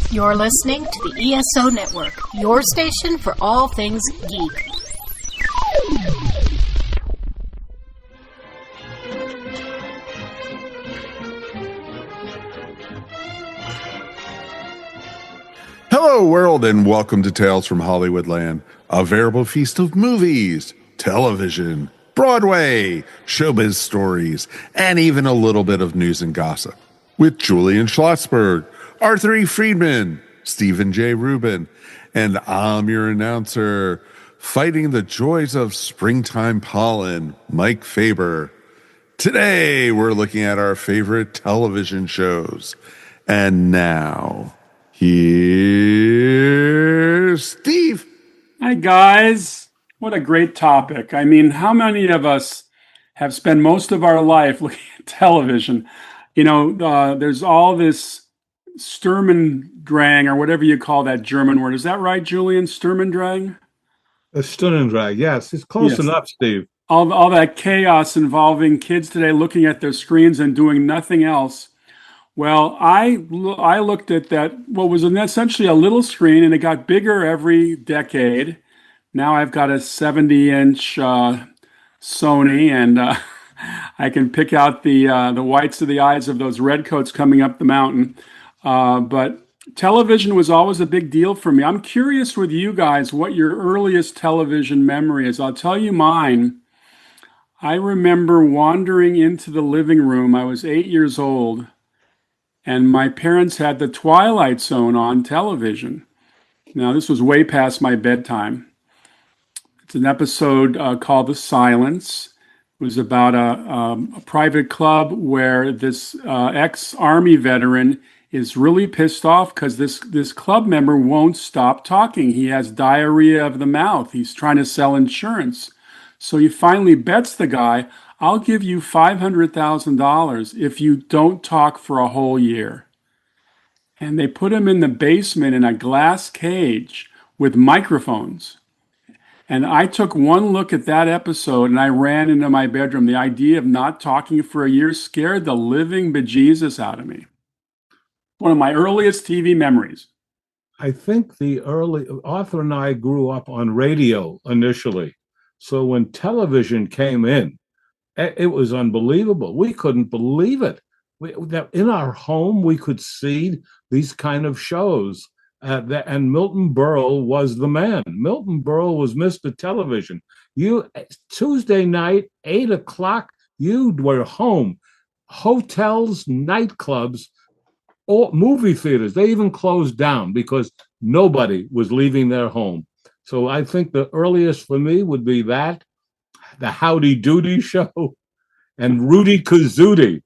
You're listening to the ESO Network, your station for all things geek. Hello, world, and welcome to Tales from Hollywoodland, a veritable feast of movies, television, Broadway, showbiz stories, and even a little bit of news and gossip. With Julian Schlossberg, Arthur E. Friedman, Stephen J. Rubin, and I'm your announcer, fighting the joys of springtime pollen, Mike Faber. Today, we're looking at our favorite television shows. And now, here's Steve. Hi, guys. What a great topic. I mean, how many of us have spent most of our life looking at television? You know, there's all this Sturmendrang, or whatever you call that German word. Is that right, Julian? Sturmendrang? A Sturmendrang, yes. It's close enough, Steve. All that chaos involving kids today looking at their screens and doing nothing else. Well, I looked at that, what was essentially a little screen, and it got bigger every decade. Now I've got a 70-inch Sony, and I can pick out the whites of the eyes of those redcoats coming up the mountain. But television was always a big deal for me. I'm curious with you guys what your earliest television memory is. I'll tell you mine. I remember wandering into the living room. I was 8 years old, and my parents had the Twilight Zone on television. Now, this was way past my bedtime. It's an episode called The Silence. It was about a private club where this ex-Army veteran is really pissed off because this club member won't stop talking. He has diarrhea of the mouth. He's trying to sell insurance. So he finally bets the guy, I'll give you $500,000 if you don't talk for a whole year. And they put him in the basement in a glass cage with microphones. And I took one look at that episode and I ran into my bedroom. The idea of not talking for a year scared the living bejesus out of me. One of my earliest TV memories. I think Arthur and I grew up on radio initially. So when television came in, it was unbelievable. We couldn't believe it. That in our home, we could see these kind of shows. And Milton Berle was the man. Milton Berle was Mr. Television. Tuesday night, 8 o'clock, you were home. Hotels, nightclubs, or movie theaters, they even closed down because nobody was leaving their home. So I think the earliest for me would be that, the Howdy Doody show, and Rudy Kazootie.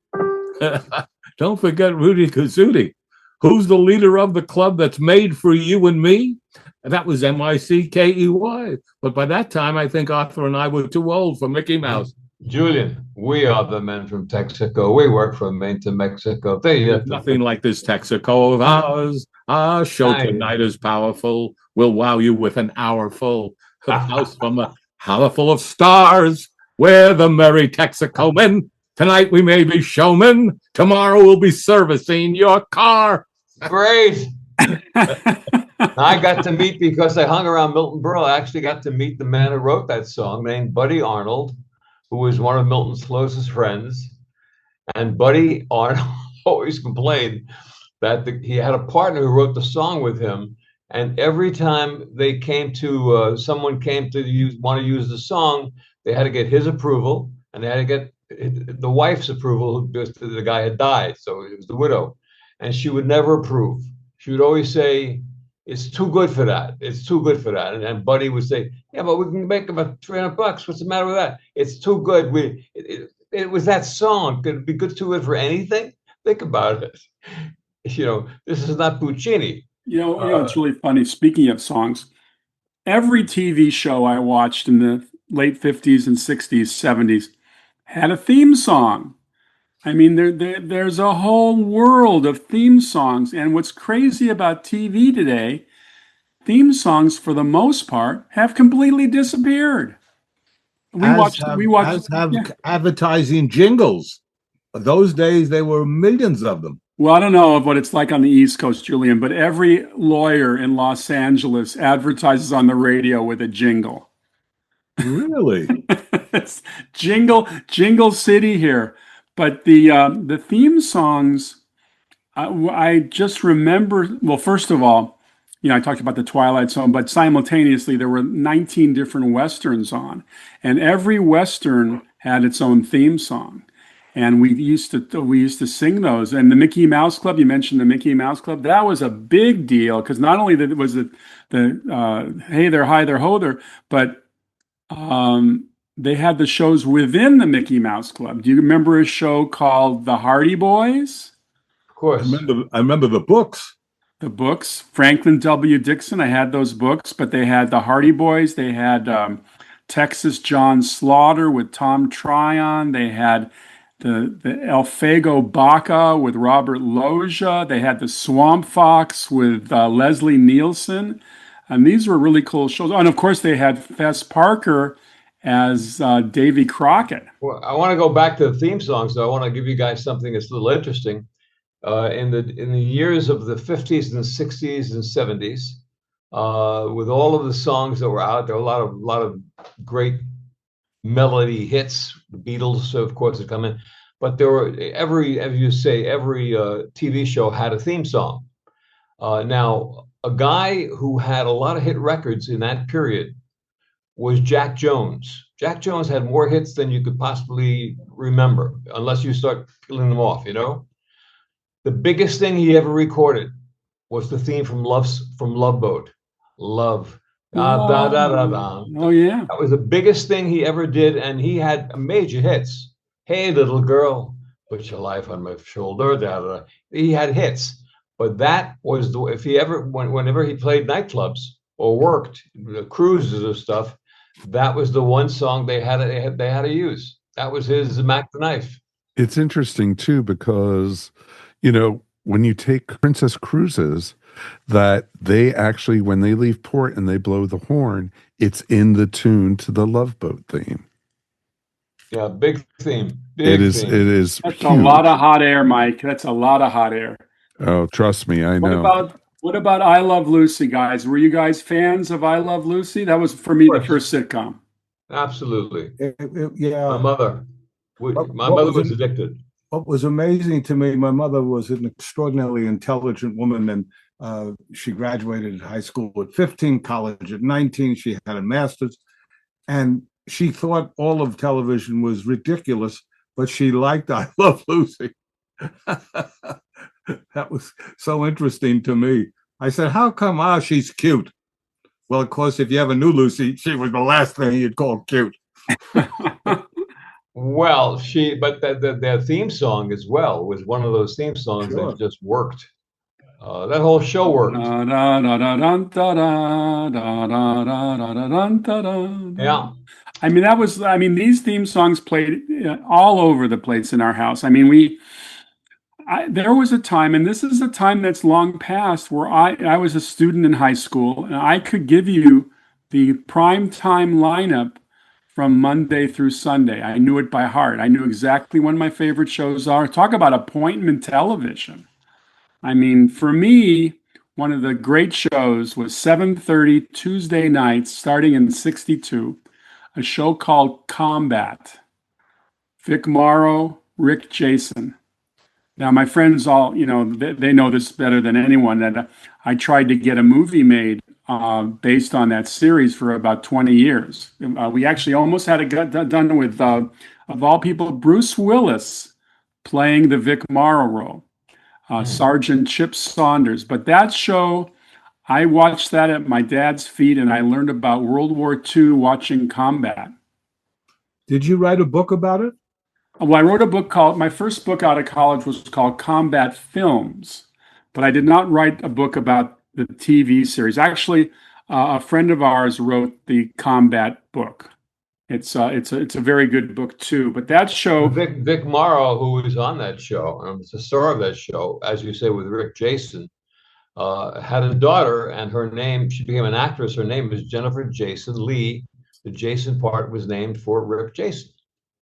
Don't forget Rudy Kazootie. Who's the leader of the club that's made for you and me? That was Mickey. But by that time, I think Arthur and I were too old for Mickey Mouse. Julian, we are the men from Texaco. We work from Maine to Mexico. Nothing like this Texaco of ours. Our show tonight is powerful. We'll wow you with an hour full of house from a house full of stars. We're the merry Texaco men. Tonight we may be showmen. Tomorrow we'll be servicing your car. Great. I got to meet, because I hung around Milton Berle, I actually got to meet the man who wrote that song, named Buddy Arnold, who was one of Milton's closest friends. And Buddy Arnold always complained that he had a partner who wrote the song with him. And every time they came to, someone came to want to use the song, they had to get his approval, and they had to get the wife's approval. The guy had died, so it was the widow. And she would never approve. She would always say, it's too good for that. It's too good for that. And Buddy would say, yeah, but we can make about $300. What's the matter with that? It's too good. It was that song. Could it be too good for anything? Think about it. You know, this is not Puccini. You know, it's really funny. Speaking of songs, every TV show I watched in the late 50s and 60s, 70s had a theme song. I mean, there's a whole world of theme songs. And what's crazy about TV today, theme songs, for the most part, have completely disappeared. We watched advertising jingles. Those days, there were millions of them. Well, I don't know what it's like on the East Coast, Julian, but every lawyer in Los Angeles advertises on the radio with a jingle. Really? It's jingle city here. But the theme songs, I just remember. Well, first of all, I talked about the Twilight Zone, but simultaneously there were 19 different westerns on, and every western had its own theme song. And we used to sing those. And the Mickey Mouse Club, you mentioned the Mickey Mouse Club, that was a big deal because not only that was it the hey there, hi there, ho there, but they had the shows within the Mickey Mouse Club. Do you remember a show called The Hardy Boys? Of course. I remember the books. The books, Franklin W. Dixon. I had those books, but they had the Hardy Boys. They had Texas John Slaughter with Tom Tryon. They had the El Fago Baca with Robert Loggia. They had the Swamp Fox with Leslie Nielsen. And these were really cool shows. Oh, and of course, they had Fess Parker as Davy Crockett. Well, I want to go back to the theme song, so I want to give you guys something that's a little interesting. In the years of the 50s and 60s and 70s, with all of the songs that were out, there were a lot of great melody hits. The Beatles, of course, had come in, but there were every TV show had a theme song. Now, a guy who had a lot of hit records in that period was Jack Jones. Jack Jones had more hits than you could possibly remember, unless you start peeling them off, The biggest thing he ever recorded was the theme from Love Boat. Love. Da, da, da, da, da. Oh, yeah. That was the biggest thing he ever did, and he had major hits. Hey, little girl, put your life on my shoulder. Da, da, da. He had hits. But that was whenever he played nightclubs or worked cruises or stuff, that was the one song they had to use. That was his Mac the Knife. It's interesting too because when you take Princess Cruises, that they actually, when they leave port and they blow the horn, it's in the tune to the Love Boat theme. Yeah, big theme. It is. That's huge. a lot of hot air, Mike. That's a lot of hot air. Oh, trust me, I know. What about I Love Lucy, guys? Were you guys fans of I Love Lucy? That was, for me, the first sitcom. Absolutely. Yeah. My mother was addicted. What was amazing to me, my mother was an extraordinarily intelligent woman, and she graduated high school at 15, college at 19. She had a master's, and she thought all of television was ridiculous, but she liked I Love Lucy. That was so interesting to me. I said, how come? She's cute. Well, of course, if you ever knew Lucy, she was the last thing you'd call cute. Well, but their theme song as well was one of those theme songs that just worked. That whole show worked. Yeah. These theme songs played all over the place in our house. There was a time, and this is a time that's long past, where I was a student in high school, and I could give you the prime time lineup from Monday through Sunday. I knew it by heart. I knew exactly when my favorite shows are. Talk about appointment television. For me, one of the great shows was 7:30 Tuesday nights, starting in '62, a show called Combat. Vic Morrow, Rick Jason. Now, my friends all, they know this better than anyone, that I tried to get a movie made based on that series for about 20 years. We actually almost had it done with, of all people, Bruce Willis playing the Vic Morrow role, Sergeant Chip Saunders. But that show, I watched that at my dad's feet, and I learned about World War II watching Combat. Did you write a book about it? Well, I wrote a book my first book out of college was called Combat Films, but I did not write a book about the TV series. Actually, a friend of ours wrote the Combat book. It's a very good book too. But that show, Vic Morrow, who was on that show, and was the star of that show, as you say, with Rick Jason, had a daughter, and she became an actress. Her name was Jennifer Jason Lee. The Jason part was named for Rick Jason.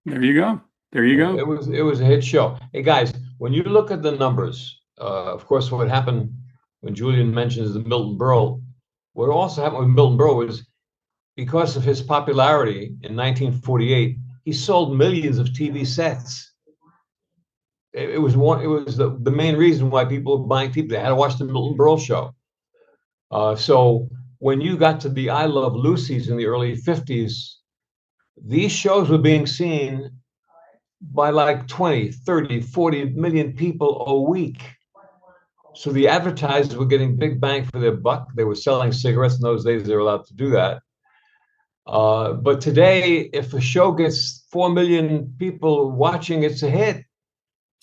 There you go. There you go. It was a hit show. Hey guys, when you look at the numbers Of course, what happened when Julian mentions the Milton Berle, what also happened with Milton Berle was because of his popularity in 1948, he sold millions of TV sets. It was the main reason why people were buying TV. They had to watch the Milton Berle show. So when you got to the I Love Lucy's in the early 50s, these shows were being seen by like 20, 30, 40 million people a week. So the advertisers were getting big bang for their buck. They were selling cigarettes. In those days, they were allowed to do that. But today, if a show gets 4 million people watching, it's a hit.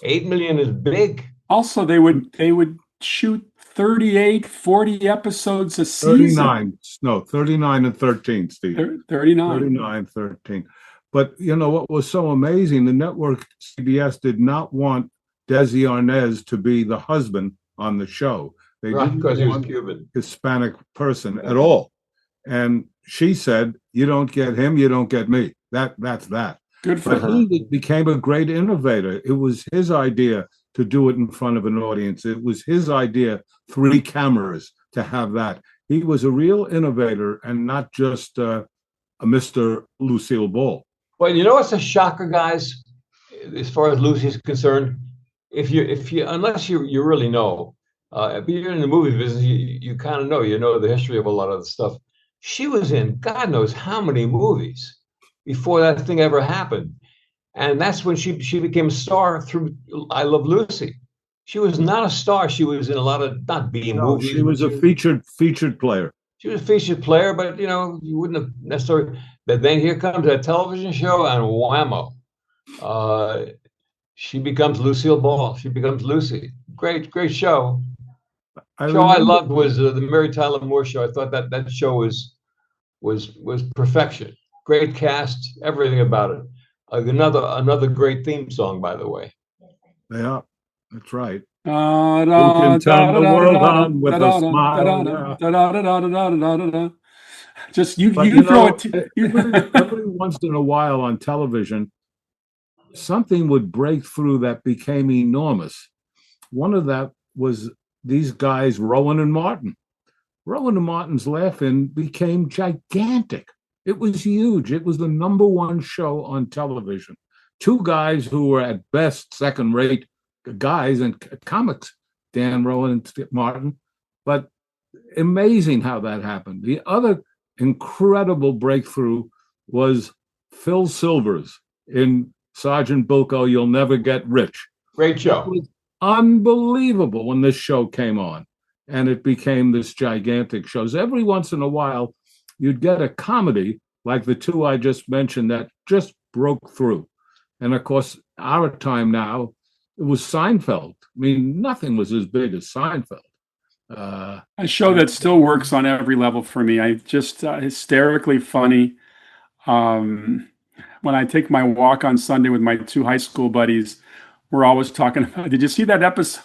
8 million is big. Also, they would shoot 38, 40 episodes a season. 39 and 13, Steve. 39. 39, 13. But you know what was so amazing? The network CBS did not want Desi Arnaz to be the husband on the show. They didn't because he was want Cuban. Hispanic person at all. And she said, "You don't get him, you don't get me." That's that. Good for her. He became a great innovator. It was his idea to do it in front of an audience. It was his idea, 3 cameras, to have that. He was a real innovator and not just a Mr. Lucille Ball. Well, you know what's a shocker, guys, as far as Lucy's concerned? If you unless you really know, if you're in the movie business, you kind of know, the history of a lot of the stuff. She was in God knows how many movies before that thing ever happened. And that's when she became a star through I Love Lucy. She was not a star. She was in a lot of not B movies. She was a featured player. She was a featured player, but you wouldn't have necessarily. But then here comes that television show, and whammo, she becomes Lucille Ball. She becomes Lucy. Great show. I loved was the Mary Tyler Moore Show. I thought that show was perfection. Great cast, everything about it. Another great theme song, by the way. Yeah, that's right. You can turn the world on with a smile. Just you throw it. Every once in a while on television, something would break through that became enormous. One of that was these guys, Rowan and Martin. Rowan and Martin's Laugh-In became gigantic. It was huge. It was the #1 show on television. 2 guys who were at best second-rate guys in comics, Dan Rowan and Martin, but amazing how that happened. The other incredible breakthrough was Phil Silvers in Sergeant Bilko, You'll Never Get Rich. Great show. It was unbelievable when this show came on, and it became this gigantic show. Every once in a while, you'd get a comedy like the 2 I just mentioned that just broke through. And of course, our time now, it was Seinfeld. I mean, nothing was as big as Seinfeld. A show that still works on every level for me. I just hysterically funny. When I take my walk on Sunday with my 2 high school buddies, we're always talking about, did you see that episode?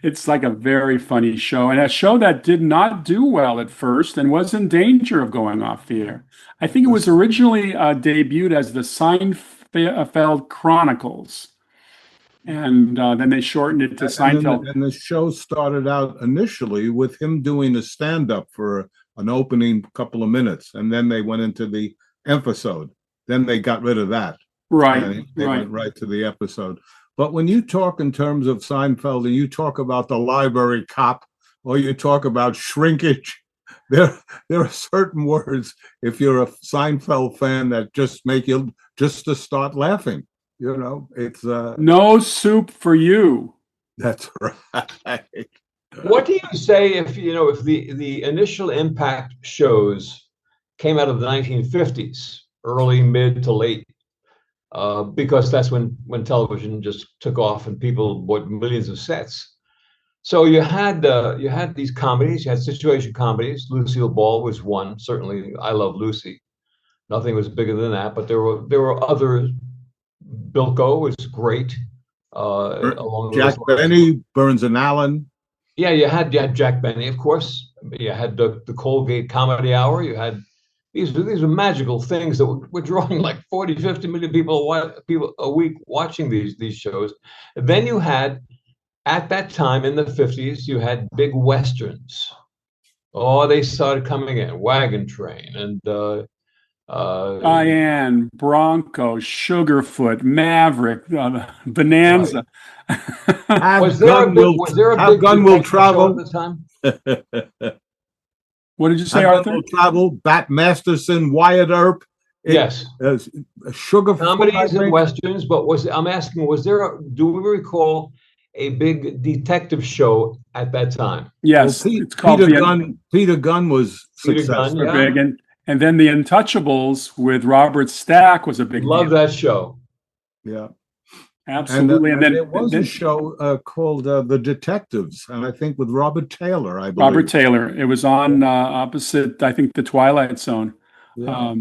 It's like a very funny show, and a show that did not do well at first and was in danger of going off the air. I think it was originally debuted as the Seinfeld Chronicles. And then they shortened it to Seinfeld. And the show started out initially with him doing a stand-up for an opening couple of minutes, and then they went into the episode. Then they got rid of that. Right. They went right to the episode. But when you talk in terms of Seinfeld and you talk about the library cop or you talk about shrinkage, there are certain words, if you're a Seinfeld fan, that just make you just to start laughing. It's no soup for you. That's right. What do you say if the initial impact shows came out of the 1950s, early, mid to late, because that's when television just took off and people bought millions of sets. So you had these comedies, you had situation comedies. Lucille Ball was one, certainly. I Love Lucy. Nothing was bigger than that, but there were others. Bilko was great. Along Jack Benny, Burns and Allen. Yeah, you had Jack Benny, of course. You had the Colgate Comedy Hour. You had these were magical things that were drawing like 40, 50 million people a week watching these shows. And then you had at that time in the 50s, you had big westerns. Oh, they started coming in, Wagon Train and Diane, Bronco, Sugarfoot, Maverick, right. Bonanza. Have gun will Was there a have big gun will detective show at travel. the time? What did you say, Have gun Arthur? will travel. Bat Masterson, Wyatt Earp. Yes. Sugarfoot, I Comedies and think. westerns, but I'm asking, do we recall a big detective show at that time? Well, Yes, it's called the Peter Gunn was Peter Gunn, successful. yeah. big, and then the Untouchables with Robert Stack was a big Love deal. that show. Yeah. Absolutely. And there was a show called The Detectives, and I think with Robert Taylor, I believe. Robert Taylor. It was on opposite, I think, the Twilight Zone. Yeah.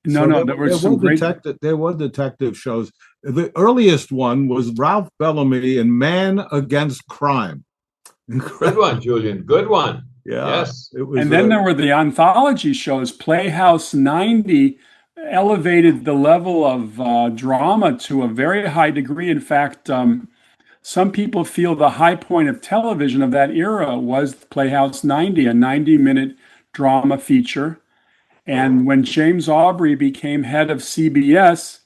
There were some great. There were detective shows. The earliest one was Ralph Bellamy in Man Against Crime. Good one, Julian. Good one. Yeah. Yes. It was, And then there were the anthology shows. Playhouse 90 elevated the level of drama to a very high degree. In fact, some people feel the high point of television of that era was Playhouse 90, a 90-minute drama feature. And when James Aubrey became head of CBS,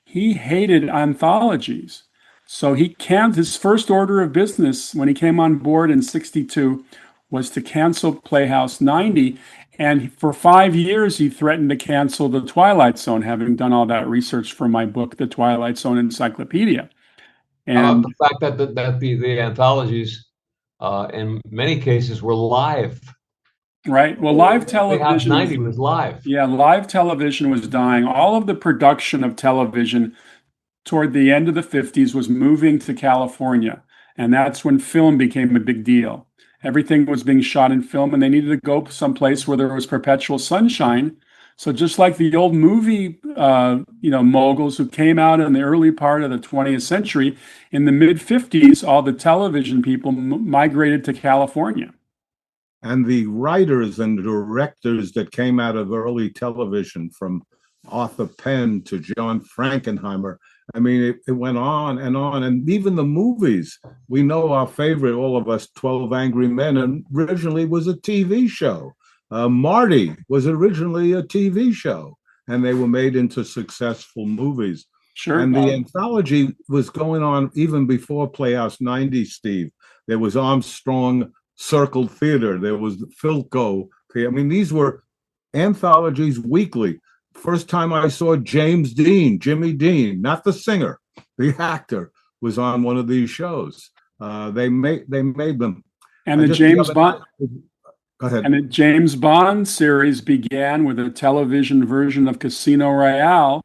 he hated anthologies. So his first order of business when he came on board in 62 was to cancel Playhouse 90. And for 5 years, he threatened to cancel The Twilight Zone, having done all that research for my book, The Twilight Zone Encyclopedia. How And about the fact that the anthologies, in many cases, were live? right, well, live Playhouse television 90 was live. yeah, live television was dying. All of the production of television toward the end of the 50s was moving to California. And that's when film became a big deal. Everything was being shot in film, and they needed to go someplace where there was perpetual sunshine. So just like the old movie, moguls who came out in the early part of the 20th century, in the mid 50s, all the television people migrated to California. and the writers and directors that came out of early television, from Arthur Penn to John Frankenheimer. I mean, it went on. And even the movies, we know our favorite, all of us, 12 Angry Men, and originally was a TV show. Marty was originally a TV show, and they were made into successful movies. Sure. And the anthology was going on even before Playhouse 90, Steve. There was Armstrong Circle Theater. There was Philco. I mean, these were anthologies weekly. First time I saw James Dean, Jimmy Dean, not the singer, the actor, was on one of these shows. They made them. And the James Bond. Go ahead. And the James Bond series began with a television version of Casino Royale,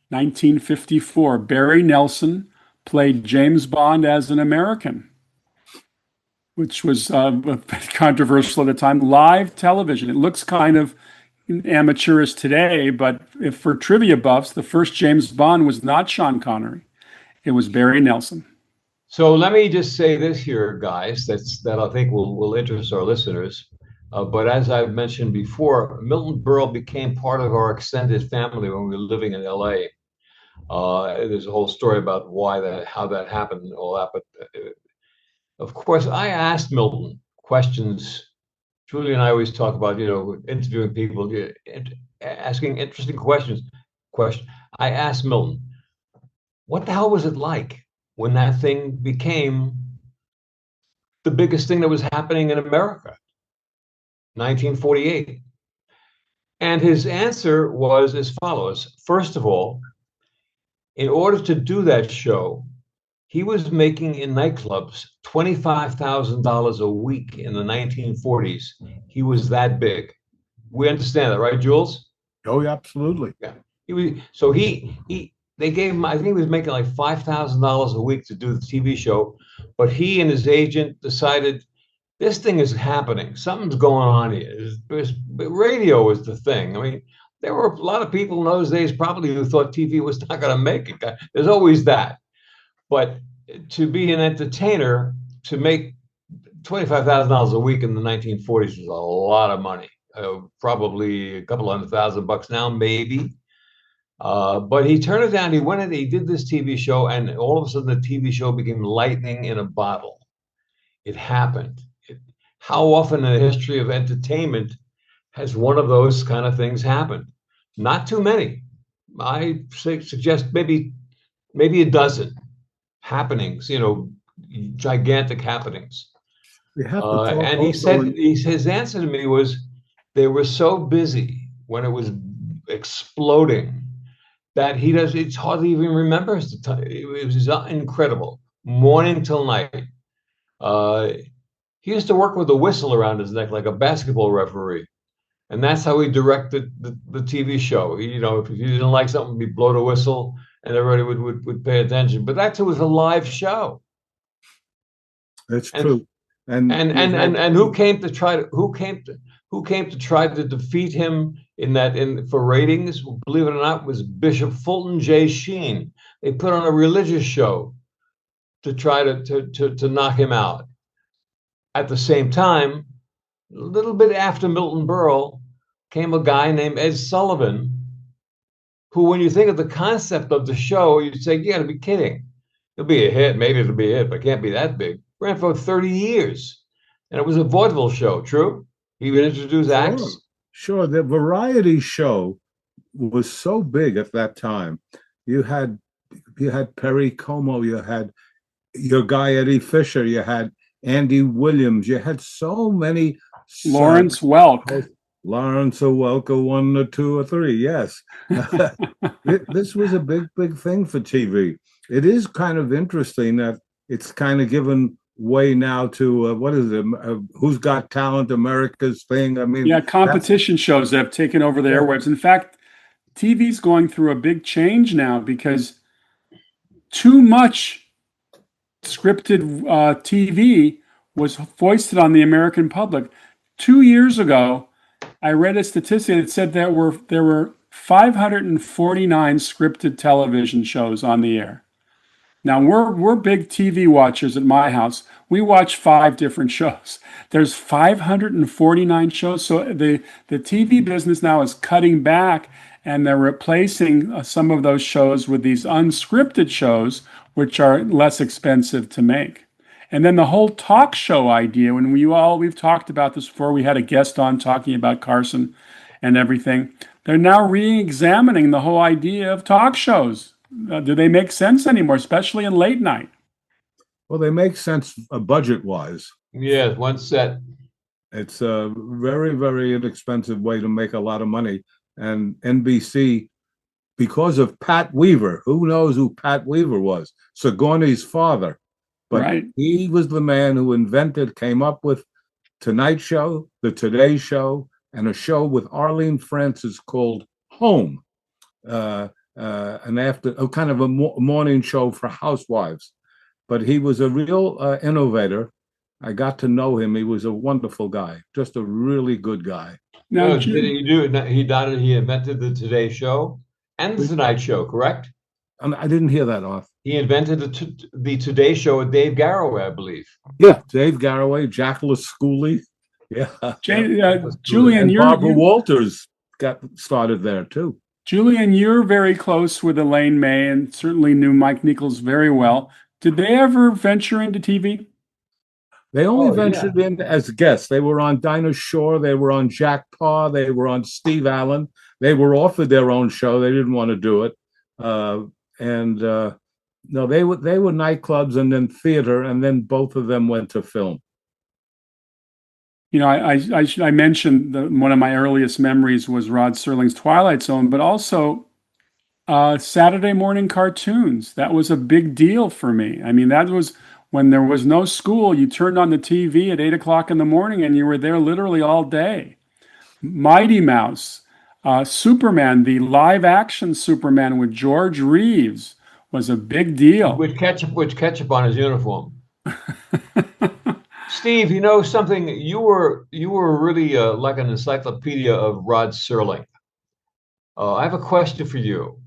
1954. Barry Nelson played James Bond as an American, which was controversial at the time. Live television. It looks kind of amateurish today, but if for trivia buffs, the first James Bond was not Sean Connery. It was Barry Nelson. So let me just say this here, guys, that I think will interest our listeners. But as I've mentioned before, Milton Berle became part of our extended family when we were living in LA. There's a whole story about how that happened and all that. But of course, I asked Milton questions. Julie and I always talk about, interviewing people, asking interesting questions. I asked Milton, what the hell was it like when that thing became the biggest thing that was happening in America? 1948. And his answer was as follows. First of all, in order to do that show, he was making in nightclubs $25,000 a week in the 1940s. He was that big. We understand that, right, Jules? Oh, yeah, absolutely. Yeah. They gave him, I think he was making like $5,000 a week to do the TV show, but he and his agent decided this thing is happening. Something's going on here. Radio was the thing. I mean, there were a lot of people in those days probably who thought TV was not going to make it. There's always that. But to be an entertainer, to make $25,000 a week in the 1940s was a lot of money. Probably a couple $100,000 now, maybe. But he turned it down. He went in, he did this TV show, and all of a sudden the TV show became lightning in a bottle. It happened. How often in the history of entertainment has one of those kind of things happened? Not too many. I suggest maybe a dozen happenings, gigantic happenings. We have to talk And he said his answer to me was they were so busy when it was exploding that it's hardly even remembers the time. It was incredible, morning till night. He used to work with a whistle around his neck like a basketball referee. And that's how he directed the TV show. If you didn't like something, he'd blow the whistle and everybody would pay attention. But that's, it was a live show. That's true. And who came to try to defeat him for ratings? Believe it or not, was Bishop Fulton J. Sheen. They put on a religious show to try to knock him out. At the same time, a little bit after Milton Berle, came a guy named Ed Sullivan, who, when you think of the concept of the show, you'd say, you got to be kidding. It'll be a hit. Maybe it'll be a hit, but it can't be that big. Ran for 30 years. And it was a vaudeville show, true? He would introduce acts. Sure. The variety show was so big at that time. You had Perry Como, you had your guy Eddie Fisher, you had Andy Williams, you had so many. Lawrence Welk. Lawrence Welk, 1 or 2 or 3, yes. This was a big thing for TV. It is kind of interesting that it's kind of given way now to what is it? Who's Got Talent? America's thing. I mean, yeah, competition shows that have taken over the airwaves. In fact, TV's going through a big change now because too much scripted TV was foisted on the American public. 2 years ago, I read a statistic that said there were 549 scripted television shows on the air. Now, we're big TV watchers at my house. We watch 5 different shows. There's 549 shows. So the TV business now is cutting back, and they're replacing some of those shows with these unscripted shows, which are less expensive to make. And then the whole talk show idea, when we've talked about this before, we had a guest on talking about Carson and everything. They're now re-examining the whole idea of talk shows. Do they make sense anymore, especially in late night? Well, they make sense budget-wise. Yeah, one set. It's a very, very inexpensive way to make a lot of money. And NBC, because of Pat Weaver, who knows who Pat Weaver was? Sigourney's father. But right. He was the man who came up with Tonight Show, the Today Show, and a show with Arlene Francis called Home. And after kind of a morning show for housewives. But he was a real innovator. I got to know him. He was a wonderful guy, just a really good guy. Now, did he do it? He invented the Today Show and the Tonight Show, correct? I didn't hear that off. He invented the Today Show with Dave Garroway, I believe. Yeah, Dave Garroway, Jack LaScully. Yeah. Julian, Barbara Walters got started there too. Julian, you're very close with Elaine May and certainly knew Mike Nichols very well. Did they ever venture into TV? They only ventured in as guests. They were on Dinah Shore. They were on Jack Parr. They were on Steve Allen. They were offered their own show. They didn't want to do it. No, they were nightclubs and then theater, and then both of them went to film. You know, I mentioned one of my earliest memories was Rod Serling's Twilight Zone, but also Saturday morning cartoons. That was a big deal for me. I mean, that was when there was no school. You turned on the TV at 8 o'clock in the morning and you were there literally all day. Mighty Mouse, Superman, the live action Superman with George Reeves was a big deal. With ketchup on his uniform. Steve, you know something? You were really like an encyclopedia of Rod Serling. I have a question for you.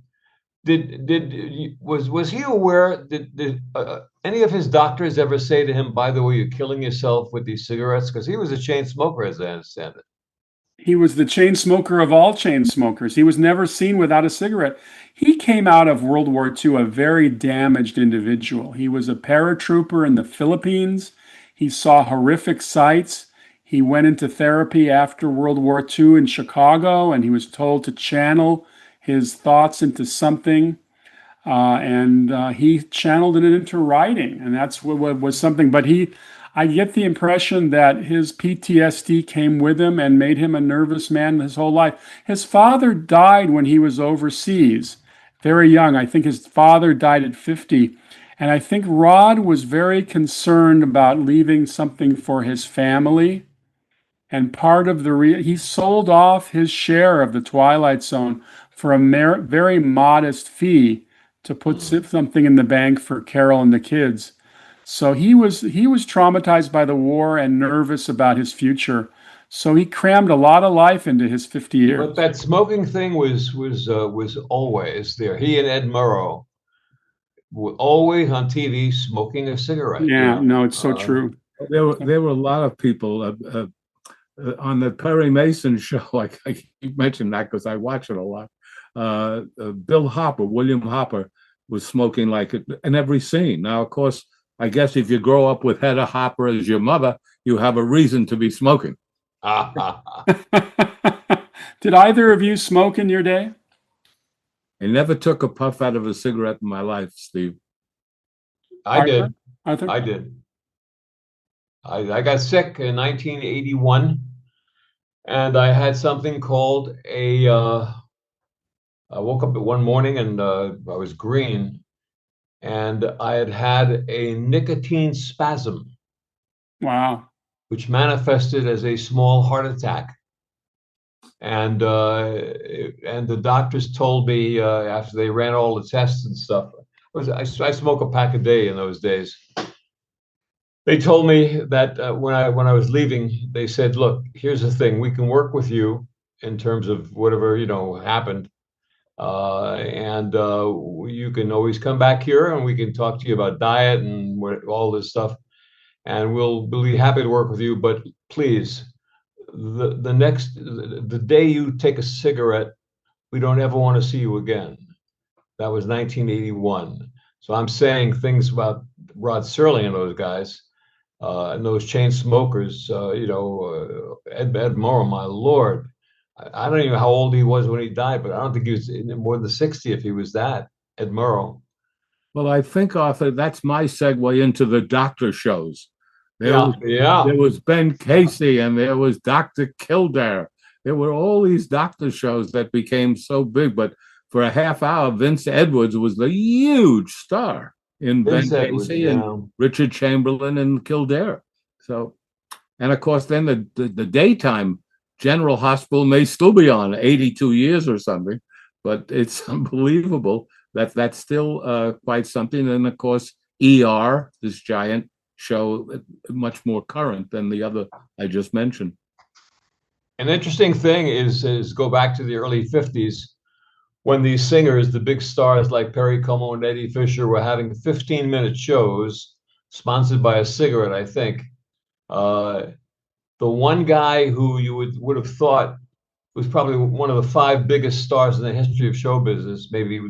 Was he aware? Did any of his doctors ever say to him, "By the way, you're killing yourself with these cigarettes"? Because he was a chain smoker, as I understand it. He was the chain smoker of all chain smokers. He was never seen without a cigarette. He came out of World War II a very damaged individual. He was a paratrooper in the Philippines. He saw horrific sights. He went into therapy after World War II in Chicago, and he was told to channel his thoughts into something. And he channeled it into writing, and that's what was something. But I get the impression that his PTSD came with him and made him a nervous man his whole life. His father died when he was overseas, very young. I think his father died at 50. And I think Rod was very concerned about leaving something for his family. And part of he sold off his share of the Twilight Zone for a very modest fee to put something in the bank for Carol and the kids. So he was traumatized by the war and nervous about his future. So he crammed a lot of life into his 50 years. But that smoking thing was always there. He and Ed Murrow were always on TV smoking a cigarette. Yeah, no, it's so true. There were a lot of people on the Perry Mason show. I keep mentioning that because I watch it a lot. William Hopper, was smoking like it in every scene. Now, of course, I guess if you grow up with Hedda Hopper as your mother, you have a reason to be smoking. Did either of you smoke in your day? I never took a puff out of a cigarette in my life, Steve. I did. Arthur? I did. I got sick in 1981, and I had something called I woke up one morning and I was green, and I had a nicotine spasm. Wow. Which manifested as a small heart attack. And the doctors told me after they ran all the tests and stuff, I smoke a pack a day in those days. They told me that when I was leaving, they said, "Look, here's the thing: we can work with you in terms of whatever happened, and you can always come back here, and we can talk to you about diet and all this stuff, and we'll be happy to work with you. But please, the day you take a cigarette, we don't ever want to see you again." That was 1981. So I'm saying things about Rod Serling and those guys, and those chain smokers. Ed Murrow, my Lord. I don't even know how old he was when he died, but I don't think he was more than 60 if he was that, Ed Murrow. Well, I think, Arthur, that's my segue into the doctor shows. There was Ben Casey, and there was Dr. Kildare. There were all these doctor shows that became so big, but for a half hour, Vince Edwards was the huge star in Ben Casey and Richard Chamberlain and Kildare. So, and of course, then the daytime General Hospital may still be on 82 years or something, but it's unbelievable that that's still quite something. And of course, ER, this giant show, much more current than the other I just mentioned. An interesting thing is go back to the early 50s when these singers, the big stars like Perry Como and Eddie Fisher, were having 15-minute shows sponsored by a cigarette, I think. The one guy who you would have thought was probably one of the 5 biggest stars in the history of show business, maybe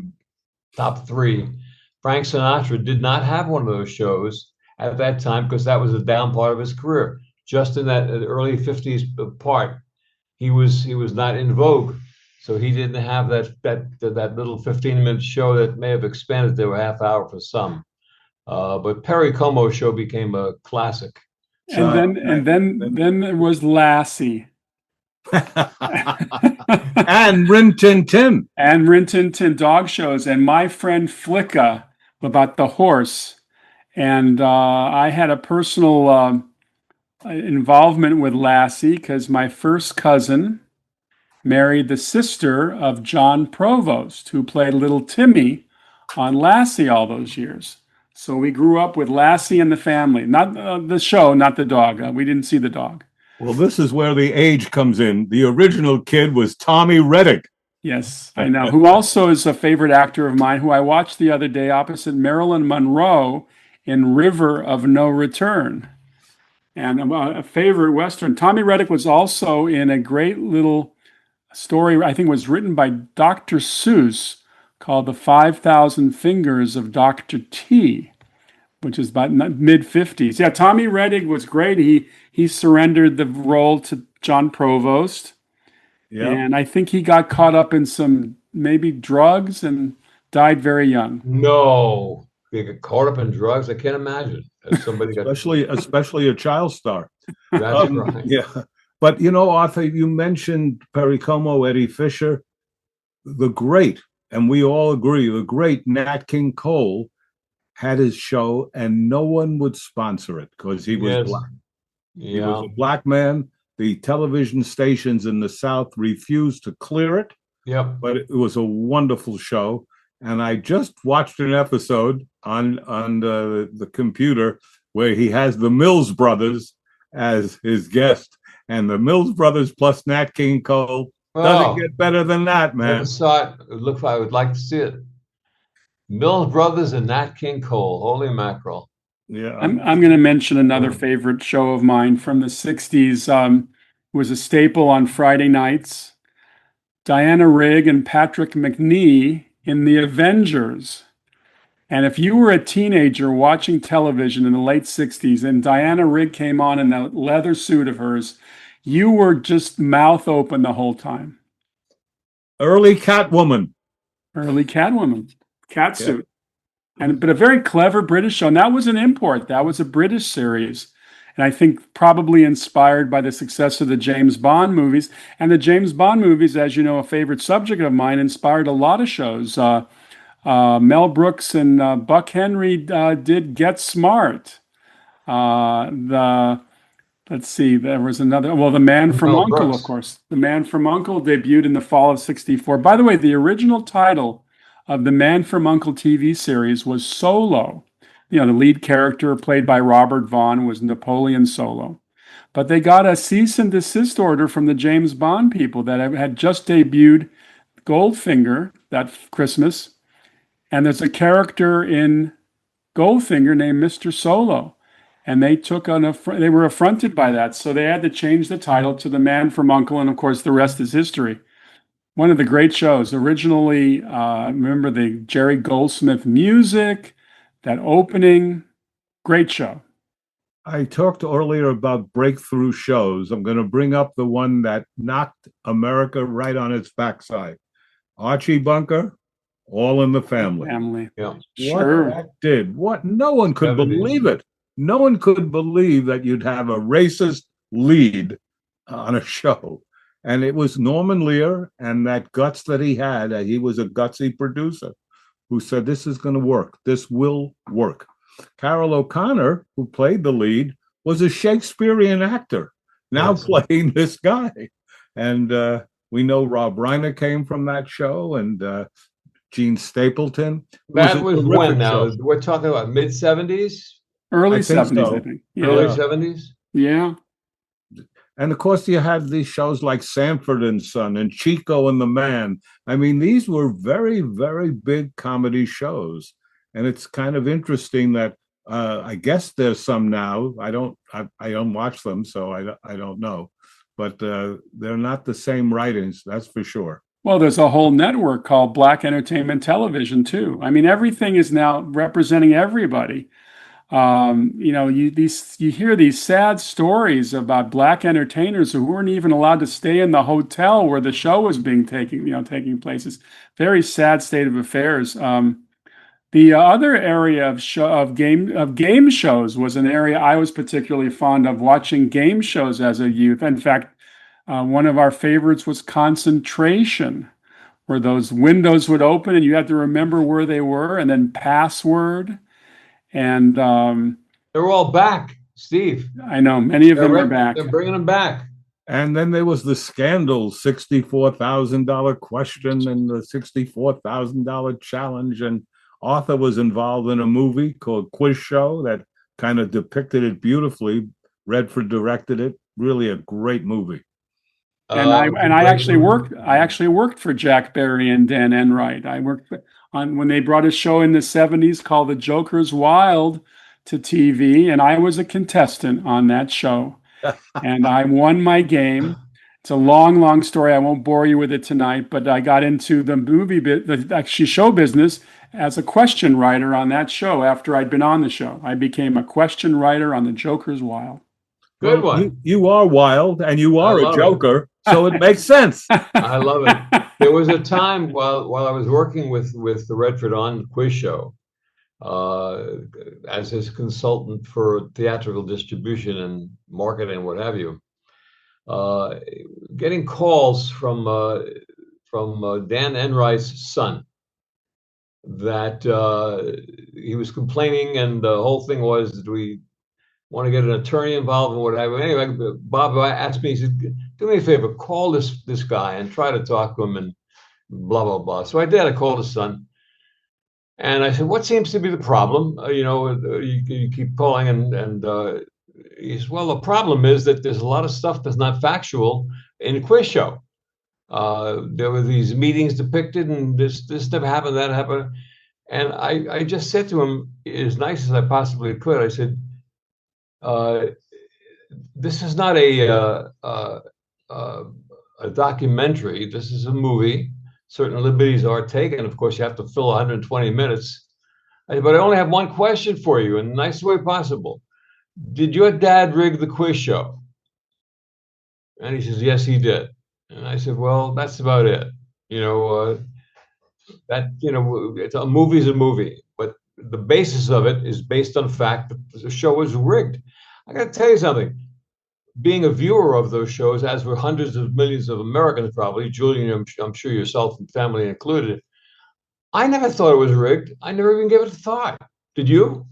top 3, Frank Sinatra, did not have one of those shows at that time because that was the down part of his career. Just in that early 50s part, he was not in vogue, so he didn't have that little 15-minute show that may have expanded to a half hour for some. But Perry Como's show became a classic. And then there was Lassie. And Rin Tin Tin. And Rin Tin Tin dog shows. And my friend Flicka about the horse. And I had a personal involvement with Lassie because my first cousin married the sister of John Provost, who played little Timmy on Lassie all those years. So we grew up with Lassie and the family, not the show, not the dog. We didn't see the dog. Well, this is where the age comes in. The original kid was Tommy Reddick. Yes, I know. Who also is a favorite actor of mine, who I watched the other day opposite Marilyn Monroe in River of No Return. And a favorite Western. Tommy Reddick was also in a great little story, I think it was written by Dr. Seuss, called The 5,000 Fingers of Dr. T, which is about mid-50s. Yeah, Tommy Reddick was great. He surrendered the role to John Provost. Yeah. And I think he got caught up in some maybe drugs and died very young. No, you get caught up in drugs. I can't imagine if somebody got. especially a child star. That's right. Yeah. But Arthur, you mentioned Perry Como, Eddie Fisher, the great, and we all agree, the great Nat King Cole had his show, and no one would sponsor it because he was black. He was a black man. The television stations in the South refused to clear it. Yep. But it was a wonderful show. And I just watched an episode on the computer where he has the Mills Brothers as his guest. And the Mills Brothers plus Nat King Cole doesn't get better than that, man. Never saw it. I would like to see it. Mills Brothers and Nat King Cole. Holy mackerel. Yeah. I'm going to mention another favorite show of mine from the 60s. Was a staple on Friday nights. Diana Rigg and Patrick McNee in The Avengers. And if you were a teenager watching television in the late 60s and Diana Rigg came on in that leather suit of hers, you were just mouth open the whole time. Early Catwoman. Catsuit. But a very clever British show. And that was an import. That was a British series. And I think probably inspired by the success of the James Bond movies. And the James Bond movies, as you know, a favorite subject of mine, inspired a lot of shows. Mel Brooks and Buck Henry did Get Smart. Let's see, there was another. Well, The Man from Mel U.N.C.L.E., Brooks. of course. The Man from U.N.C.L.E. debuted in the fall of '64. By the way, the original title of the Man from U.N.C.L.E. TV series was Solo. The lead character played by Robert Vaughn was Napoleon Solo. But they got a cease and desist order from the James Bond people that had just debuted Goldfinger that Christmas. And there's a character in Goldfinger named Mr. Solo. And they they were affronted by that. So they had to change the title to The Man from U.N.C.L.E. And of course, the rest is history. One of the great shows. Originally, remember the Jerry Goldsmith music, that opening, great show. I talked earlier about breakthrough shows. I'm going to bring up the one that knocked America right on its backside. Archie Bunker, All in the Family. Yeah. Sure. What that did. No one could believe it. No one could believe that you'd have a racist lead on a show. And it was Norman Lear and that guts that he had. He was a gutsy producer who said, this is going to work. This will work. Carol O'Connor, who played the lead, was a Shakespearean actor, now playing this guy. And we know Rob Reiner came from that show, and Gene Stapleton. That was when now? We're talking about mid-70s? Early 70s, I think. Yeah. Early 70s? Yeah. And of course, you had these shows like Sanford and Son and Chico and the Man. I mean, these were very, very big comedy shows. And it's kind of interesting that I guess there's some now. I don't watch them, so I don't know. But they're not the same writings, that's for sure. Well, there's a whole network called Black Entertainment Television, too. I mean, everything is now representing everybody. You hear these sad stories about black entertainers who weren't even allowed to stay in the hotel where the show was taking place. It's very sad state of affairs. The other area of game shows was an area I was particularly fond of watching game shows as a youth. In fact, one of our favorites was Concentration, where those windows would open and you had to remember where they were, and then Password. And they're all back, Steve. I know many of them are back. They're bringing them back. And then there was the scandal $64,000 question and the $64,000 challenge. And Arthur was involved in a movie called Quiz Show that kind of depicted it beautifully. Redford directed it. Really a great movie. I actually worked for Jack Barry and Dan Enright. I worked on when they brought a show in the 70s called The Joker's Wild to TV, and I was a contestant on that show. And I won my game. It's a long, long story. I won't bore you with it tonight, but I got into the actually show business as a question writer on that show after I'd been on the show. I became a question writer on The Joker's Wild. Good one. You are wild, and you are a joker, so it makes sense. I love it. There was a time while I was working with the Redford On quiz show, as his consultant for theatrical distribution and marketing, what have you, getting calls from Dan Enright's son that he was complaining, and the whole thing was, do we want to get an attorney involved and what have you? Anyway, Bob asked me, he said, do me a favor, call this guy and try to talk to him and blah, blah, blah. So I did. I called his son. And I said, what seems to be the problem? You keep calling, and he says, well, the problem is that there's a lot of stuff that's not factual in the quiz show. There were these meetings depicted, and this never happened, that happened. And I just said to him, as nice as I possibly could, I said, this is not a documentary. This is a movie. Certain liberties are taken. Of course, you have to fill 120 minutes. But I only have one question for you in the nicest way possible. Did your dad rig the quiz show? And he says, yes, he did. And I said, well, that's about it. It's a movie's a movie, but the basis of it is based on the fact that the show was rigged. I got to tell you something. Being a viewer of those shows, as were hundreds of millions of Americans probably, Julian, I'm sure yourself and family included, I never thought it was rigged. I never even gave it a thought. Did you?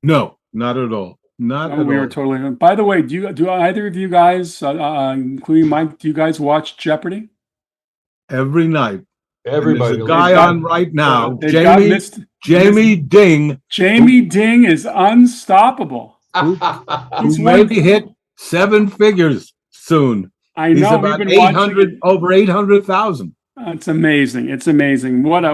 No, not at all. Not at all. We were totally. By the way, do either of you guys, including Mike, do you guys watch Jeopardy? Every night. Everybody. There's a guy on right now, Jamie Ding. Jamie Ding is unstoppable. Who maybe hit 7 figures soon. I know. He's about 800, over 800,000. It's amazing. It's amazing. What is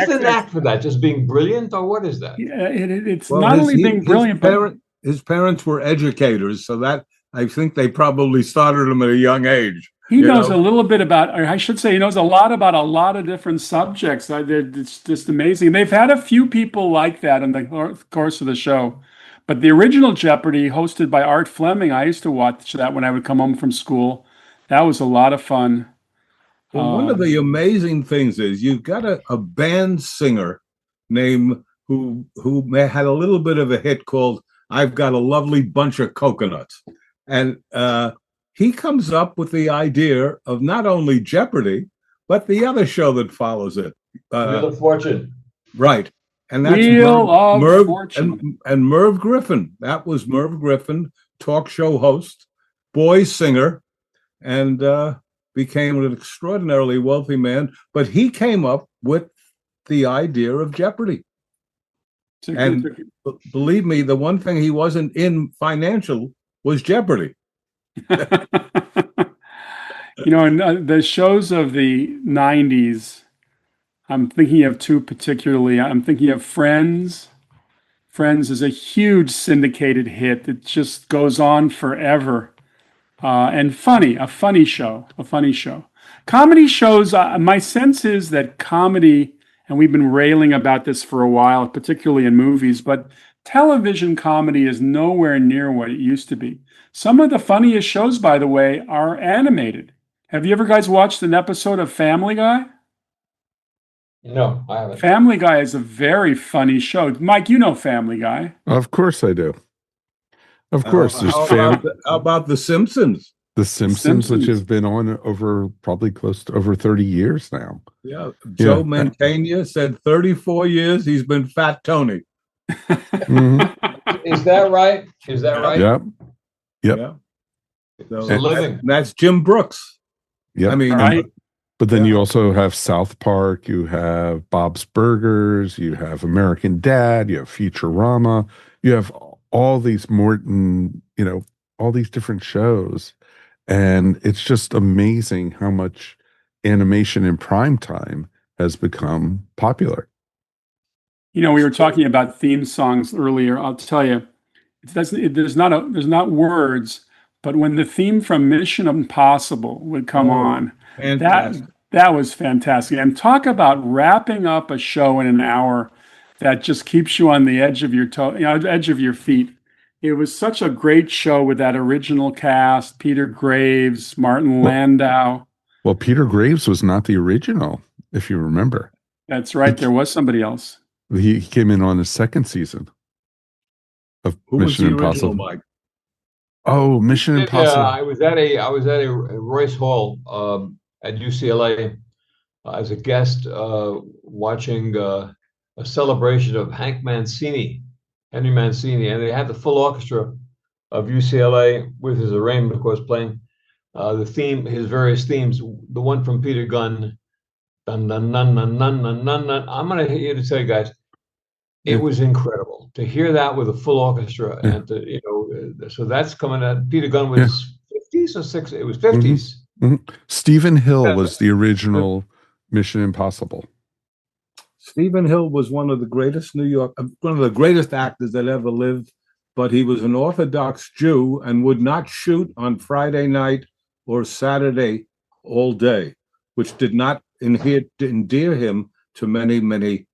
the knack for that? Just being brilliant, or what is that? Yeah, it's not only being brilliant, but his parents were educators, so that I think they probably started him at a young age. He knows a little bit about, or I should say, he knows a lot about a lot of different subjects. It's just amazing. They've had a few people like that in the course of the show. But the original Jeopardy, hosted by Art Fleming, I used to watch that when I would come home from school. That was a lot of fun. Well, one of the amazing things is you've got a band singer named who had a little bit of a hit called "I've Got a Lovely Bunch of Coconuts," and he comes up with the idea of not only Jeopardy but the other show that follows it, Wheel of Fortune. Right, and that's Merv Fortune. And Merv Griffin. That was Merv Griffin, talk show host, boy singer, and became an extraordinarily wealthy man. But he came up with the idea of Jeopardy. And believe me, the one thing he wasn't in financial was Jeopardy. In the shows of the 90s, I'm thinking of two particularly. I'm thinking of Friends. Friends is a huge syndicated hit that just goes on forever. And a funny show. Comedy shows, my sense is that comedy, and we've been railing about this for a while, particularly in movies, but television comedy is nowhere near what it used to be. Some of the funniest shows, by the way, are animated. Have you ever guys watched an episode of Family Guy? No, I haven't. Family Guy is a very funny show. Mike, you know Family Guy. Of course I do. Of course. How about The Simpsons? The Simpsons, which have been on over probably close to over 30 years now. Yeah. Joe Mantegna said 34 years he's been Fat Tony. Mm-hmm. Is that right? Yep. Yeah. So, living. That's Jim Brooks. Yeah. I mean, right. But then you also have South Park, you have Bob's Burgers, you have American Dad, you have Futurama, you have all these Morton, all these different shows. And it's just amazing how much animation in prime time has become popular. We were talking about theme songs earlier. I'll tell you, there's not words, but when the theme from Mission Impossible would come Oh, on, that fantastic. that was fantastic. And talk about wrapping up a show in an hour that just keeps you on the edge of your edge of your feet. It was such a great show with that original cast: Peter Graves, Martin Well, Landau. well, Peter Graves was not the original, if you remember. That's He right. There was somebody else. he came in on the second season of Who was Mission the original, Impossible. Mike? Oh, Mission Yeah, Impossible. I was at a Royce Hall at UCLA as a guest watching a celebration of Henry Mancini, and they had the full orchestra of UCLA with his arraignment, of course, playing his various themes. The one from Peter Gunn, dun dun dun dun dun dun dun. Dun. I'm gonna here to tell you guys, it Yeah, was incredible to hear that with a full orchestra, yeah, and so that's coming at Peter Gunn yeah. was 50s or 60s. It was hmm 50s. Stephen Hill Yeah, was the original Mission Impossible. Stephen Hill was one of the greatest one of the greatest actors that ever lived, but he was an Orthodox Jew and would not shoot on Friday night or Saturday all day, which did not endear him to many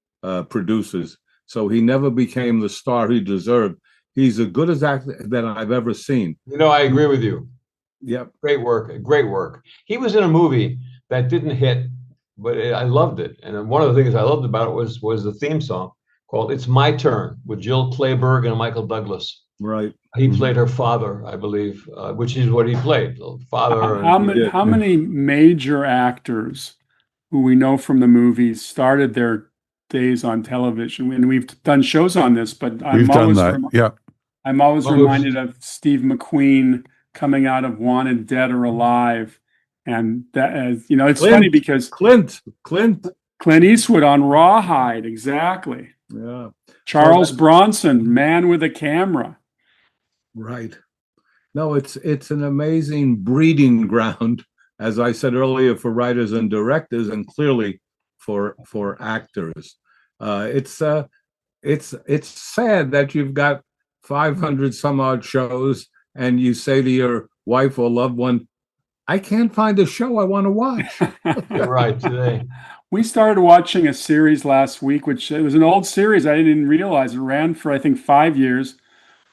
producers. So he never became the star he deserved. He's as good as actor that I've ever seen. I agree with you. Yep. Great work, great work. He was in a movie that didn't hit, but I loved it. And one of the things I loved about it was the theme song called "It's My Turn" with Jill Clayburgh and Michael Douglas. Right. He played her father, I believe, which is what he played, father. How many major actors who we know from the movies started their days on television? And we've done shows on this, but We've done that. Yeah. I'm always Most. reminded of Steve McQueen coming out of Wanted Dead or Alive. And that, it's funny because Clint. Clint Eastwood on Rawhide, exactly. Yeah. Charles Bronson, Man with a Camera. Right. No, it's an amazing breeding ground, as I said earlier, for writers and directors, and clearly for actors. It's sad that you've got 500 some odd shows, and you say to your wife or loved one, "I can't find a show I want to watch." You're right today. We started watching a series last week, which it was an old series. I didn't realize it ran for, I think, 5 years,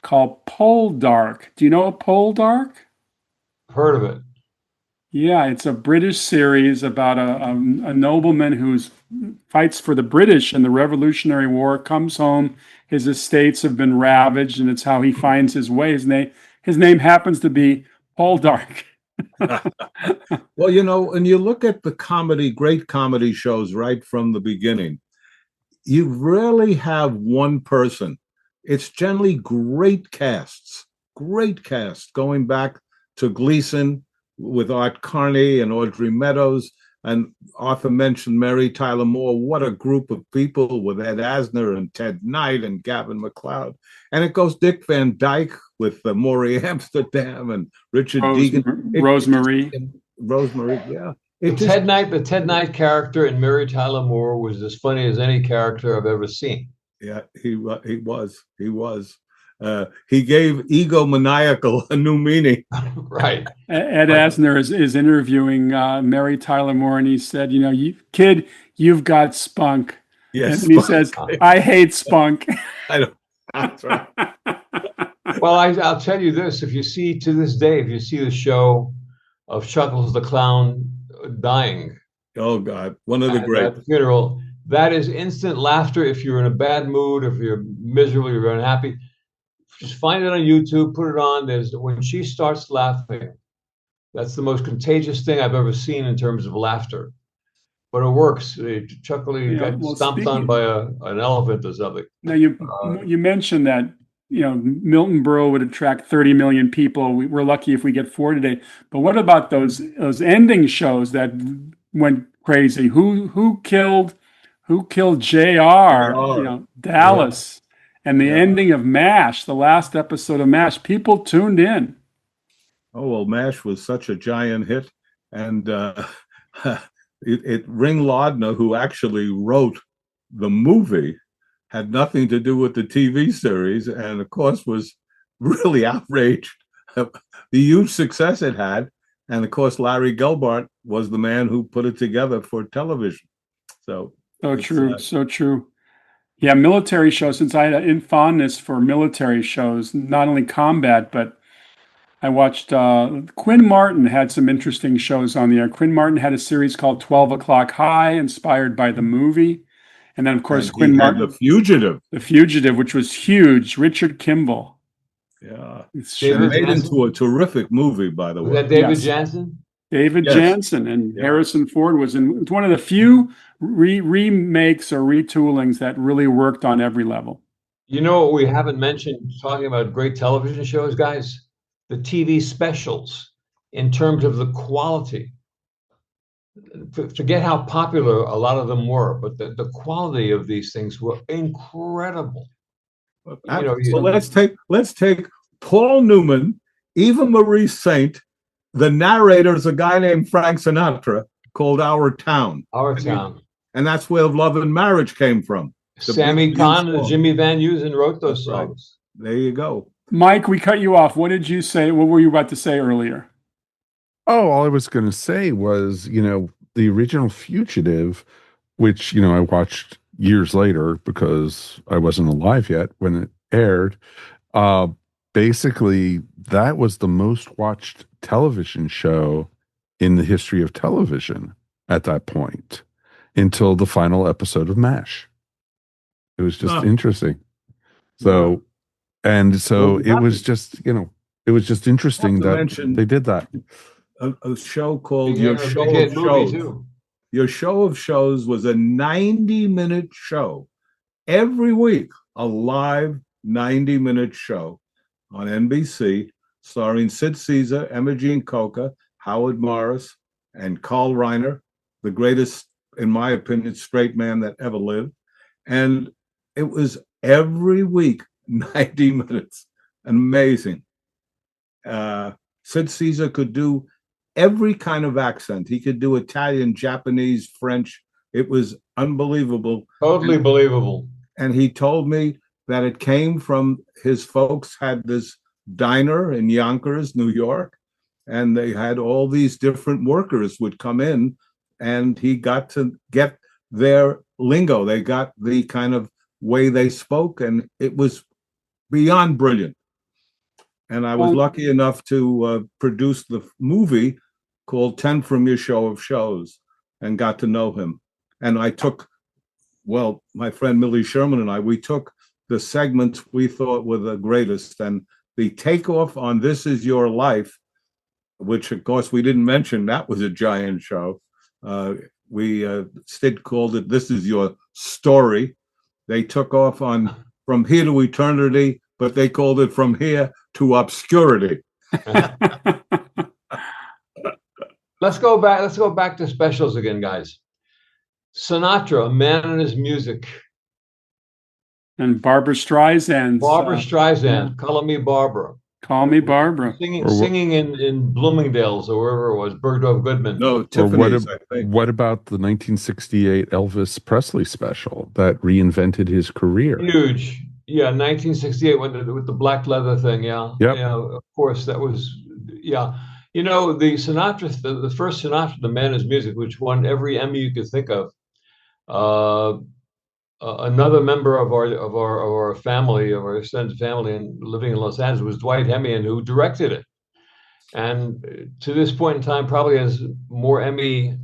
called Pole Dark. Do you know Pole Dark? Heard of it? Yeah, it's a British series about a nobleman who fights for the British in the Revolutionary War, comes home, his estates have been ravaged, and it's how he finds his way. His name happens to be Pole Dark. Well, when you look at the great comedy shows right from the beginning, you rarely have one person. It's generally great casts going back to Gleason with Art Carney and Audrey Meadows. And Arthur mentioned Mary Tyler Moore. What a group of people with Ed Asner and Ted Knight and Gavin MacLeod. And it goes Dick Van Dyke with Maury Amsterdam and Richard Deegan. Rosemary, yeah. The Ted Knight character in Mary Tyler Moore was as funny as any character I've ever seen. Yeah, he was. He gave egomaniacal a new meaning. Right. Ed Asner is interviewing Mary Tyler Moore, and he said, kid, you've got spunk. Yes. And he says, I hate spunk. I don't. That's right. Well, I'll tell you this: if you see the show of Chuckles the Clown dying, oh God, one of the great at the funeral, that is instant laughter. If you're in a bad mood, if you're miserable, you're unhappy, just find it on YouTube, put it on. When she starts laughing, that's the most contagious thing I've ever seen in terms of laughter. But it works. Chuckle got stomped on by an elephant or something. Now you mentioned that Milton Berle would attract 30 million people. We're lucky if we get 4 today. But what about those ending shows that went crazy? Who killed JR? Dallas, and the ending of MASH, the last episode of MASH. People tuned in. Oh well, MASH was such a giant hit, and Ring Lardner, who actually wrote the movie, had nothing to do with the TV series, and of course was really outraged at the huge success it had. And of course, Larry Gelbart was the man who put it together for television. So true, so true. Yeah, military shows. Since I had an fondness for military shows, not only combat, but I watched Quinn Martin had some interesting shows on the air. Quinn Martin had a series called 12 O'Clock High, inspired by the movie. And then, of course, and Quinn Martin. The Fugitive, which was huge. Richard Kimball. Yeah. It's made into a terrific movie, by the way. Was that David Jansen? David Jansen, and Harrison Ford was in. It's one of the few remakes or retoolings that really worked on every level. You know what we haven't mentioned talking about great television shows, guys? The TV specials in terms of the quality. Forget how popular a lot of them were, but the quality of these things were incredible. So let's take Paul Newman, Eva Marie Saint. The narrator is a guy named Frank Sinatra called Our Town. Our Town. And that's where Love and Marriage came from. Sammy Cahn and Jimmy Van Heusen wrote those songs. Right. There you go. Mike, we cut you off. What did you say? What were you about to say earlier? Oh, all I was going to say was, the original Fugitive, which, I watched years later because I wasn't alive yet when it aired. Basically, that was the most watched television show in the history of television at that point until the final episode of MASH. It was just interesting. So, it was just, it was just interesting that they did that. A show called Your Show of Shows. Your Show of Shows was a 90-minute show every week, a live 90-minute show on NBC, starring Sid Caesar, Emma Jean Coca, Howard Morris, and Carl Reiner, the greatest, in my opinion, straight man that ever lived. And it was every week, 90 minutes. Amazing. Sid Caesar could do every kind of accent. He could do Italian, Japanese, French. It was unbelievable. Totally believable. And he told me that it came from his folks had this diner in Yonkers, New York, and they had all these different workers would come in, and he got to get their lingo. They got the kind of way they spoke, and it was beyond brilliant. And I was lucky enough to produce the movie called 10 from Your Show of Shows and got to know him. And I took, my friend Millie Sherman and I, we took the segments we thought were the greatest. And the takeoff on This Is Your Life, which of course we didn't mention, that was a giant show. Sid called it This Is Your Story. They took off on From Here to Eternity, but they called it From Here to Obscurity. Let's go back to specials again, guys. Sinatra, A Man and His Music. And Barbra Streisand. Call Me Barbara. Call Me Barbara. Singing in Bloomingdale's or wherever it was, Bergdorf Goodman. No, Tiffany's, I think. What about the 1968 Elvis Presley special that reinvented his career? Huge. Yeah, 1968 with the black leather thing. Yeah. Yep. Yeah, of course, that was, yeah. The Sinatra, the first Sinatra, The Man and His Music, which won every Emmy you could think of. Another member of our family, of our extended family, and living in Los Angeles, was Dwight Hemian, who directed it. And to this point in time, probably has more Emmy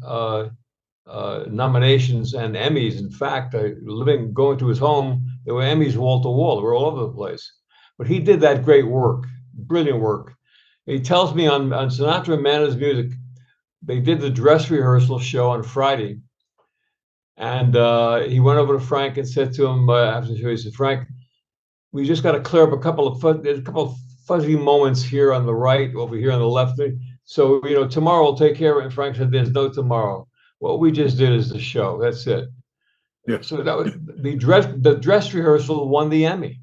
nominations and Emmys. In fact, going to his home, there were Emmys wall to wall. They were all over the place. But he did that great work, brilliant work. He tells me on Sinatra and Man and His Music, they did the dress rehearsal show on Friday. And he went over to Frank and said to him after the show, he said, Frank, we just got to clear up a couple of fuzzy moments here on the right, over here on the left. So, tomorrow we'll take care of it. And Frank said, there's no tomorrow. What we just did is the show. That's it. Yeah. So that was the dress rehearsal won the Emmy.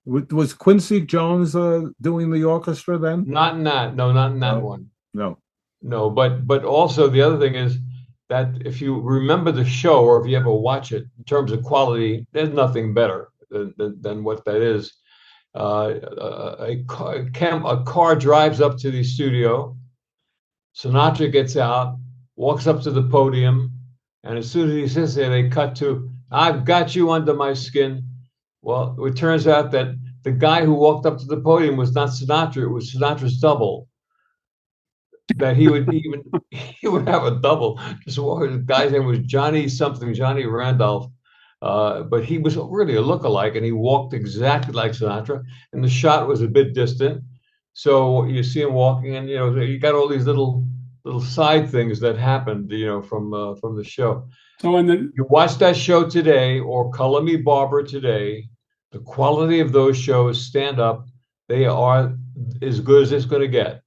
Was Quincy Jones doing the orchestra then? Not in that. No, not in that one. No. No, but also the other thing is, that if you remember the show or if you ever watch it in terms of quality, there's nothing better than what that is. A car drives up to the studio. Sinatra gets out, walks up to the podium, and as soon as he sits there, they cut to, "I've got you under my skin." Well, it turns out that the guy who walked up to the podium was not Sinatra, it was Sinatra's double. That he would have a double. The guy's name was Johnny something, Johnny Randolph. But he was really a lookalike, and he walked exactly like Sinatra. And the shot was a bit distant, so you see him walking, and you got all these little side things that happened, from the show. So you watch that show today, or Color Me Barbara today, the quality of those shows stand up. They are as good as it's going to get.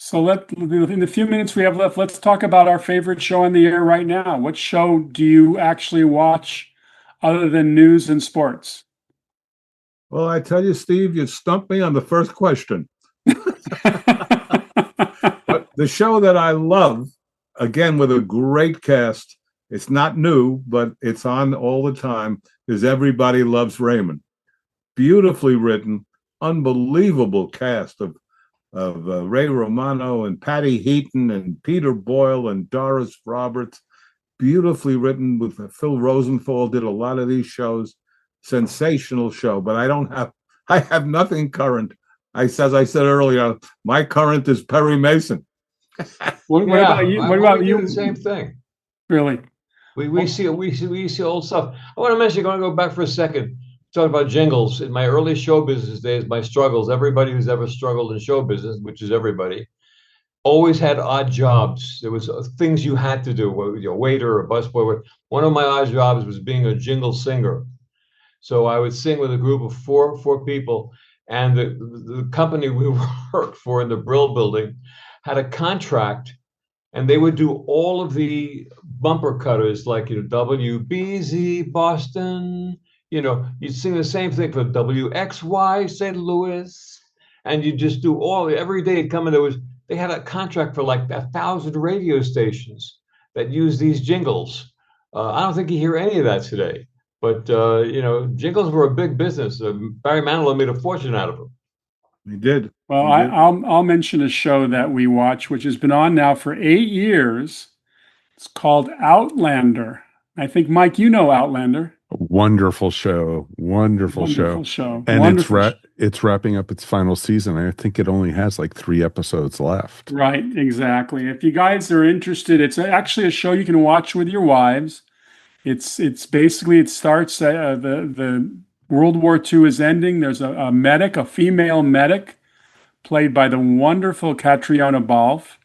So in the few minutes we have left, let's talk about our favorite show on the air right now. What show do you actually watch other than news and sports? Well, I tell you, Steve, you stumped me on the first question. But the show that I love, again, with a great cast, it's not new, but it's on all the time, is Everybody Loves Raymond. Beautifully written, unbelievable cast of Ray Romano and Patty Heaton and Peter Boyle and Doris Roberts. Beautifully written with Phil Rosenthal, did a lot of these shows. Sensational show, but I have nothing current. As I said earlier, my current is Perry Mason. What about you? What about you? The same thing. Really? We see old stuff. I want to mention, I'm going to go back for a second. Talk about jingles. In my early show business days, my struggles, everybody who's ever struggled in show business, which is everybody, always had odd jobs. There was things you had to do, a waiter or a busboy. One of my odd jobs was being a jingle singer. So I would sing with a group of four people, and the company we worked for in the Brill building had a contract, and they would do all of the bumper cutters, like WBZ Boston. You'd sing the same thing for WXY St. Louis, and you just do every day. It'd come in. They had a contract for like 1,000 radio stations that use these jingles. I don't think you hear any of that today. But jingles were a big business. Barry Manilow made a fortune out of them. He did. Well, I'll mention a show that we watch, which has been on now for 8 years. It's called Outlander. I think, Mike, you know Outlander. Wonderful show. Wonderful show. And it's wrapping up its final season. I think it only has like 3 episodes left. Right, exactly. If you guys are interested, it's actually a show you can watch with your wives. It's basically, it starts, the World War II is ending. There's a female medic, played by the wonderful Catriona Balfe.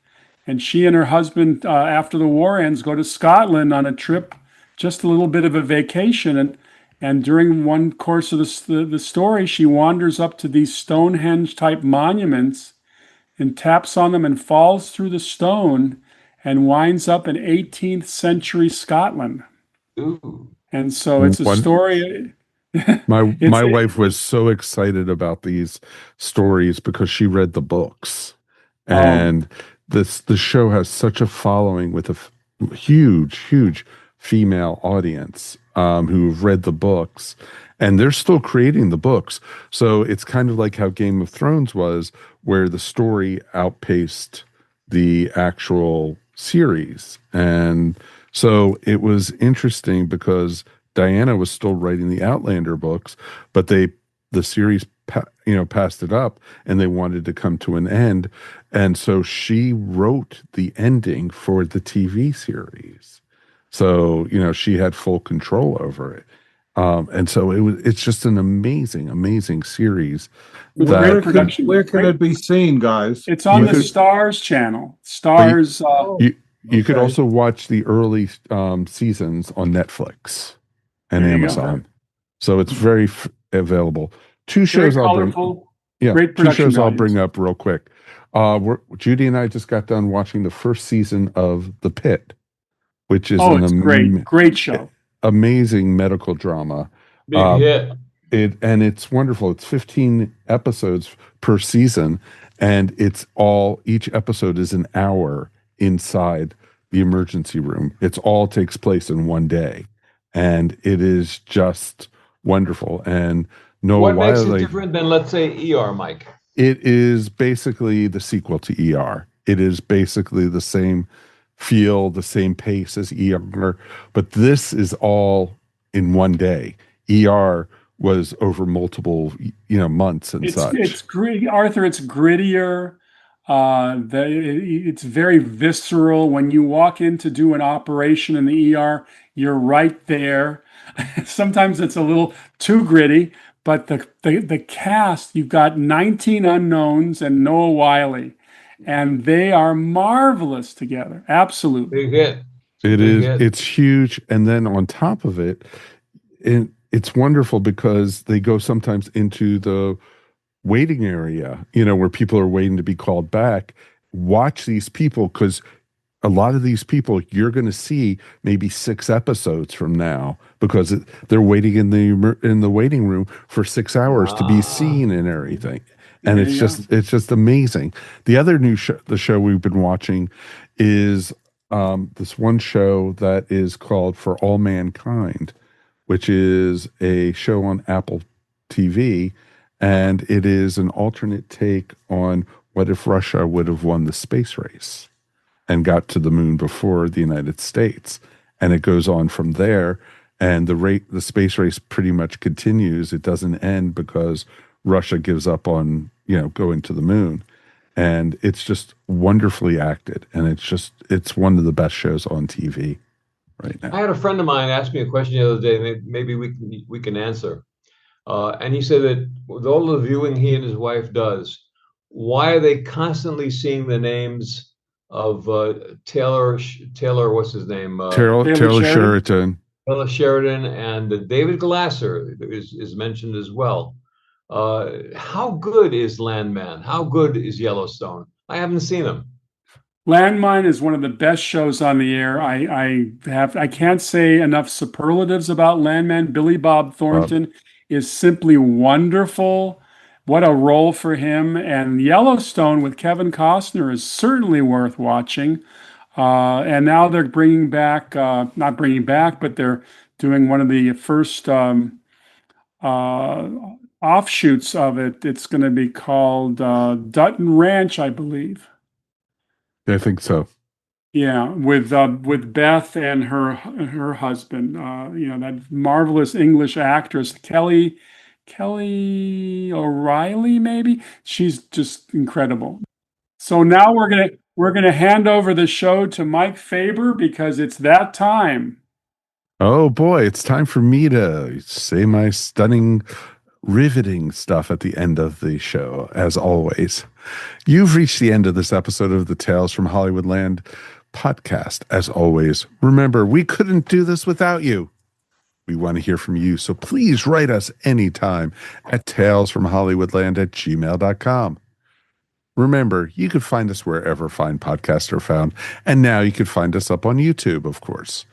And she and her husband, after the war ends, go to Scotland on a trip, just a little bit of a vacation. And during one course of the story, she wanders up to these Stonehenge-type monuments and taps on them and falls through the stone and winds up in 18th century Scotland. Ooh. And so it's a story. My wife was so excited about these stories because she read the books, and the show has such a following with a huge female audience who've read the books, and they're still creating the books. So it's kind of like how Game of Thrones was, where the story outpaced the actual series. And so it was interesting because Diana was still writing the Outlander books, but the series passed it up, and they wanted to come to an end, and so she wrote the ending for the TV series. So she had full control over it, and so it's just an amazing series. Where can it be seen, guys? It's on the Starz channel. Starz. You could also watch the early seasons on Netflix and Amazon. So it's very available. Two shows I'll bring up real quick. Judy and I just got done watching the first season of The Pit, which is great show. Amazing medical drama. Big hit. It's wonderful. It's 15 episodes per season, and each episode is an hour inside the emergency room. It's all takes place in one day, and it is just wonderful. And Noah What makes it Wiley, different than, let's say, ER, Mike? it is basically the sequel to ER. It is basically the same feel, the same pace as ER, but this is all in one day. ER was over multiple, months and such. It's gritty, Arthur. It's grittier. It's very visceral. When you walk in to do an operation in the ER, you're right there. Sometimes it's a little too gritty, but the cast, you've got 19 unknowns and Noah Wiley, and they are marvelous together. Absolutely. Big hit. It Big is. hit. It's huge, and then on top of it, it's wonderful because they go sometimes into the waiting area, where people are waiting to be called back. Watch these people, because a lot of these people you're going to see maybe 6 episodes from now, because they're waiting in the waiting room for 6 hours to be seen and everything. And it's just amazing. The other the show we've been watching is this one show that is called For All Mankind, which is a show on Apple TV, and it is an alternate take on what if Russia would have won the space race and got to the moon before the United States. And it goes on from there, and the space race pretty much continues. It doesn't end because Russia gives up on, going to the moon. And it's just wonderfully acted, and it's one of the best shows on TV right now. I had a friend of mine ask me a question the other day, maybe we can answer. And he said that with all the viewing he and his wife does, why are they constantly seeing the names of Taylor, what's his name? Taylor Sheridan. Taylor Sheridan and David Glasser is mentioned as well. How good is Landman? How good is Yellowstone? I haven't seen them. Landmine is one of the best shows on the air. I can't say enough superlatives about Landman. Billy Bob Thornton is simply wonderful. What a role for him. And Yellowstone with Kevin Costner is certainly worth watching. And now they're bringing back, not bringing back, but they're doing one of the first offshoots of it. It's going to be called Dutton Ranch, I believe. I think so. Yeah, with Beth and her husband, that marvelous English actress Kelly O'Reilly, maybe. She's just incredible. So now we're gonna hand over the show to Mike Faber, because it's that time. Oh boy, it's time for me to say my stunning, riveting stuff at the end of the show, as always. You've reached the end of this episode of the Tales from Hollywoodland podcast. As always, remember, we couldn't do this without you. We want to hear from you, so please write us anytime at talesfromhollywoodland@gmail.com. Remember, you could find us wherever fine podcasts are found, and now you can find us up on YouTube, of course.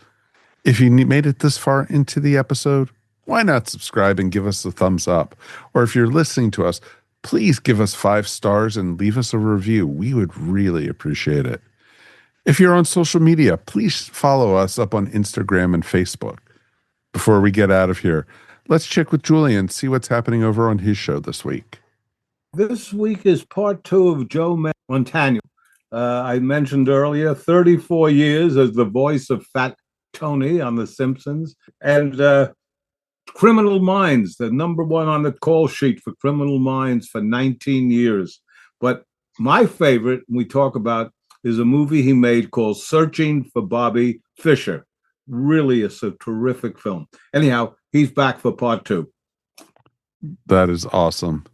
If you made it this far into the episode, why not subscribe and give us a thumbs up? Or if you're listening to us, please give us 5 stars and leave us a review. We would really appreciate it. If you're on social media, please follow us up on Instagram and Facebook. Before we get out of here, let's check with Julian, see what's happening over on his show this week. This week is part 2 of Joe Montano. I mentioned earlier, 34 years as the voice of Fat Tony on The Simpsons, and Criminal Minds, the #1 on the call sheet for Criminal Minds for 19 years. But my favorite we talk about is a movie he made called Searching for Bobby Fischer. Really is a terrific film. Anyhow, he's back for part 2. That is awesome.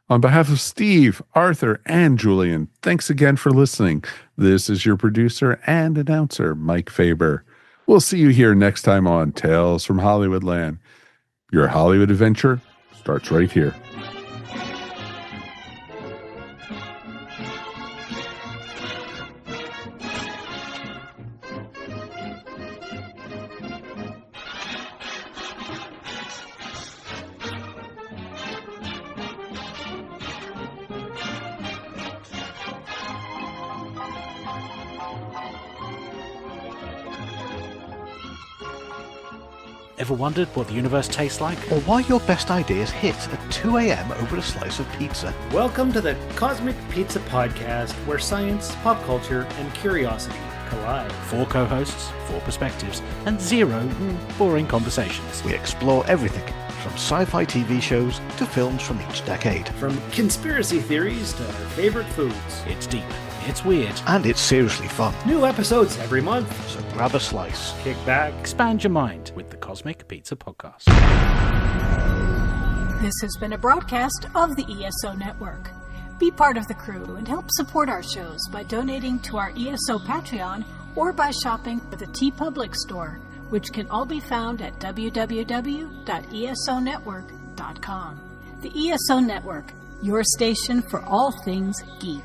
On behalf of Steve, Arthur, and Julian, thanks again for listening. This is your producer and announcer, Mike Faber. We'll see you here next time on Tales from Hollywoodland. Your Hollywood adventure starts right here. Ever wondered what the universe tastes like? Or why your best ideas hit at 2 a.m. over a slice of pizza? Welcome to the Cosmic Pizza Podcast, where science, pop culture, and curiosity collide. 4 co-hosts, 4 perspectives, and 0 boring conversations. We explore everything from sci-fi TV shows to films from each decade. From conspiracy theories to our favorite foods. It's deep, it's weird, and it's seriously fun. New episodes every month. So grab a slice, kick back, expand your mind with the Cosmic Pizza Podcast. This has been a broadcast of the ESO Network. Be part of the crew and help support our shows by donating to our ESO Patreon or by shopping at the TeePublic store, which can all be found at www.esonetwork.com. The ESO Network, your station for all things geek.